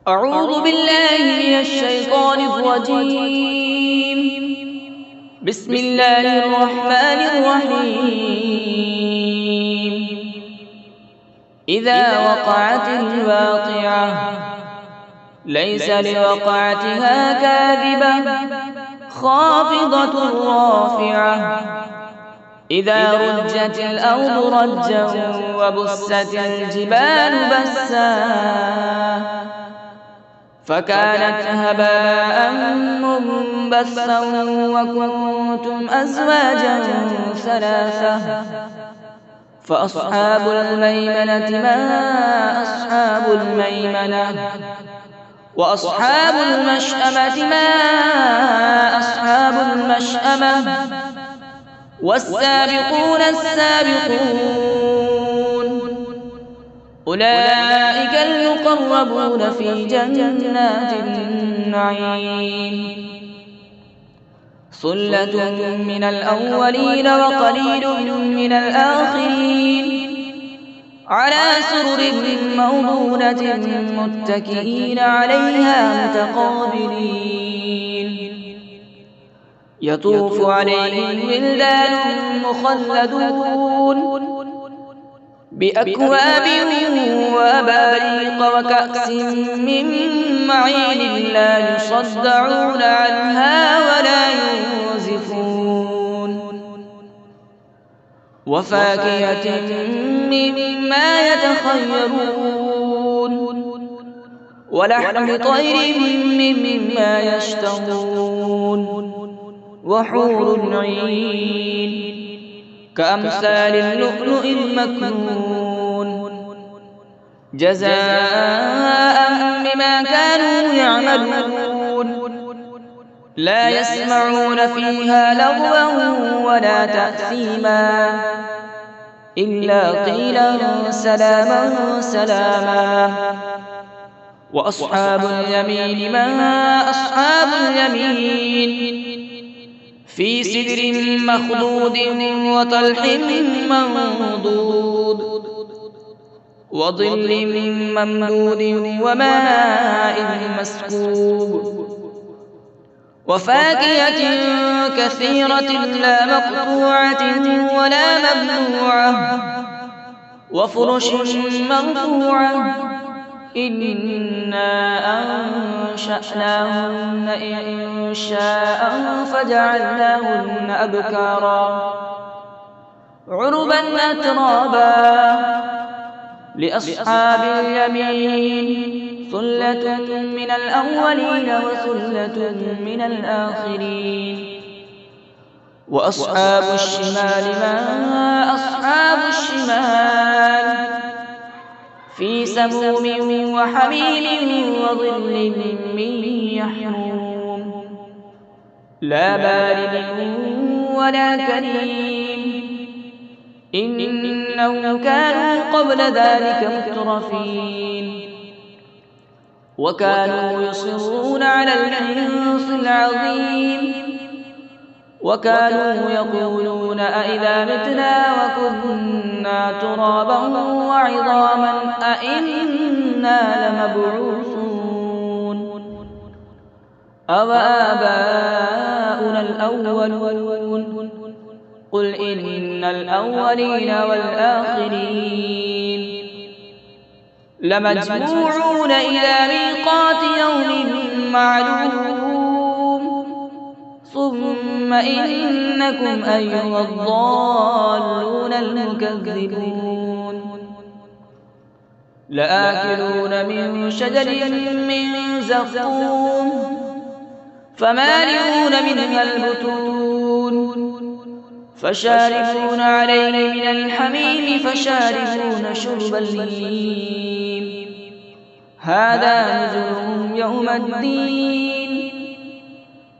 أعوذ بالله من الشيطان الرجيم. بسم الله الرحمن الرحيم. إذا وقعت الواقعة ليس لوقعتها كاذبة خافضة رافعة إذا رجت الأرض رجا وبست الجبال بسا فكانت هباء منبثا وكنتم أزواجا ثلاثة فأصحاب الميمنة ما أصحاب الميمنة وأصحاب المشأمة ما أصحاب المشأمة والسابقون السابقون أولئك المقربون في جنات النعيم ثلة من الأولين وقليل من الآخرين على سرر موضونة متكئين عليها متقابلين يطوف عليهم ولدان مخلدون بأكواب وأباريق وكأس من معين لا يصدعون عنها ولا ينزفون وفاكهة مما يتخيرون ولحم طير مما يشتهون وحور عين كأمثال اللؤلؤ المكنون جزاء بما كانوا يعملون لا يسمعون فيها لغوا ولا تأثيما إلا قيلا سلاما سلاما وأصحاب اليمين ما أصحاب اليمين في سدر مخضود وطلح منضود وظل ممدود وماء مسكوب وفاكهة كثيرة لا مقطوعة ولا ممنوعة وفرش مرفوعة إنا أنشأناهن إنشاء فجعلناهن أبكارا عربا أترابا لأصحاب اليمين ثلة من الأولين وثلة من الآخرين وأصحاب الشمال ما أصحاب الشمال في سموم وحميم وظل من يحموم لا بارد ولا كريم إنهم كانوا قبل ذلك مترفين وكانوا يصرون على الحنث العظيم وكانوا يقولون أئذا متنا وكنا ترابا وعظاما أئنا لمبعوثون أوآباؤنا الأولون قل إن الأولين والآخرين لمجموعون إلى ميقات يوم معلوم ثم إنكم أيها الضالون المكذبون لآكلون من شجر من زقوم فمالئون منها البطون فشاربون عليه من الحميم فشاربون شرب الهيم هذا نزلهم يوم الدين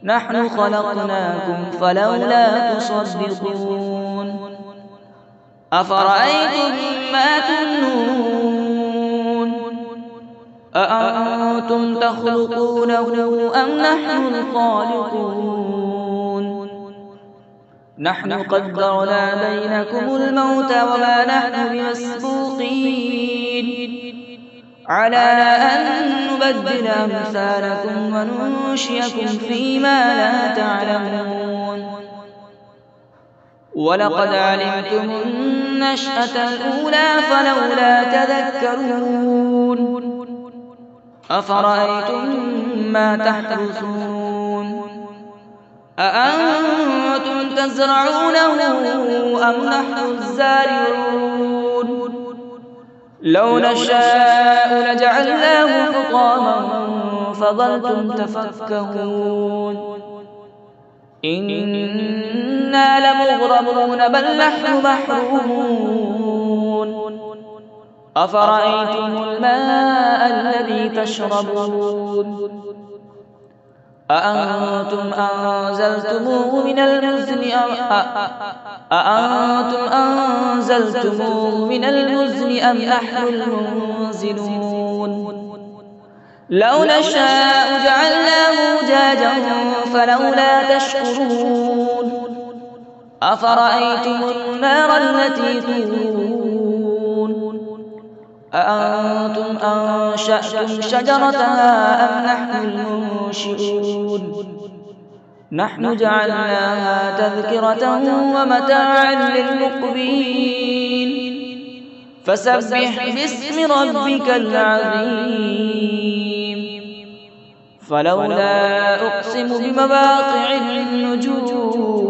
نحن خلقناكم فلولا تصدقون أفرأيتم ما تمنون أأنتم تخلقونه أم نحن الخالقون نحن قدرنا بينكم الموت وما نحن بمسبوقين على أن نبدل أمثالكم وننشئكم فيما لا تعلمون ولقد علمتم النشأة الأولى فلولا تذكرون أفرأيتم ما تحرثون أأنتم تزرعونه أم نحن الزارعون لو نشاء لجعلناه حطاما فظلتم تفكهون إنا لمغرمون بل نحن محرومون أفرأيتم الماء الذي تشربون أأنتم أنزلتموه من المزن أم نحن المنزلون لو نشاء جعلناه أجاجا فلولا تشكرون أفرأيتم النار التي تورون أأنتم أنشأتم شجرتها أم نحن المنشئون نحن جعلناها تذكرة ومتاعا للمقوين فسبح باسم ربك العظيم فلولا أقسم بمواقع النجوم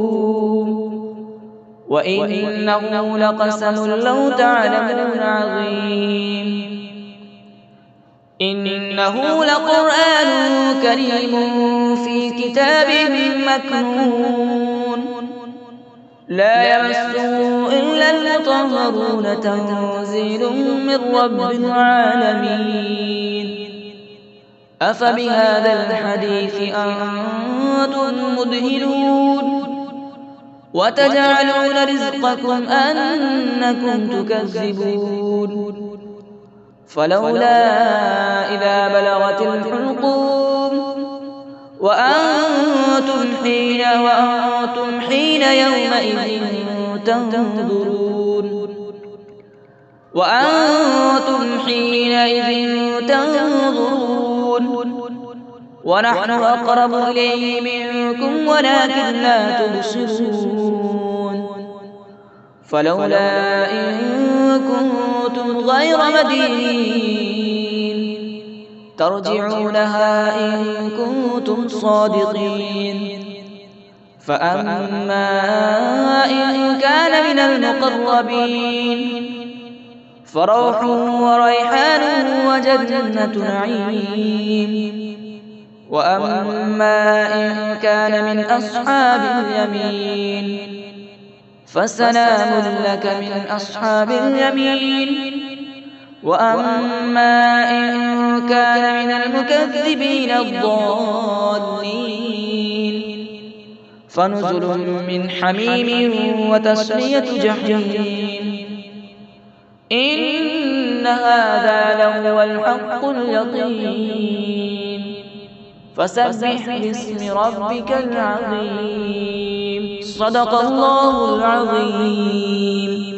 وإنه لقسم لو تعلمون عظيم إنه لقرآن كريم في كتاب مكنون لا يمسه إلا المطهرون تنزيل من رب العالمين أفبهذا الحديث أنتم مدهنون وتجعلون رزقكم أنكم تكذبون فلولا إذا بلغت الحلقوم وأنتم حين يومئذ تنظرون ونحن أقرب إليه منكم ولكن لا تبصرون فلولا إن كنتم غير مدينين ترجعونها إن كنتم صادقين فأما إن كان من المقربين فروح وريحان وجنة نعيم وأما إن كان من أصحاب اليمين فسلام لك من أصحاب اليمين وأما إن كان من المكذبين الضالين فنزل من حميم وتصلية جحيم إن هذا لهو الحق اليقين فسبح باسم ربك العظيم صدق الله العظيم.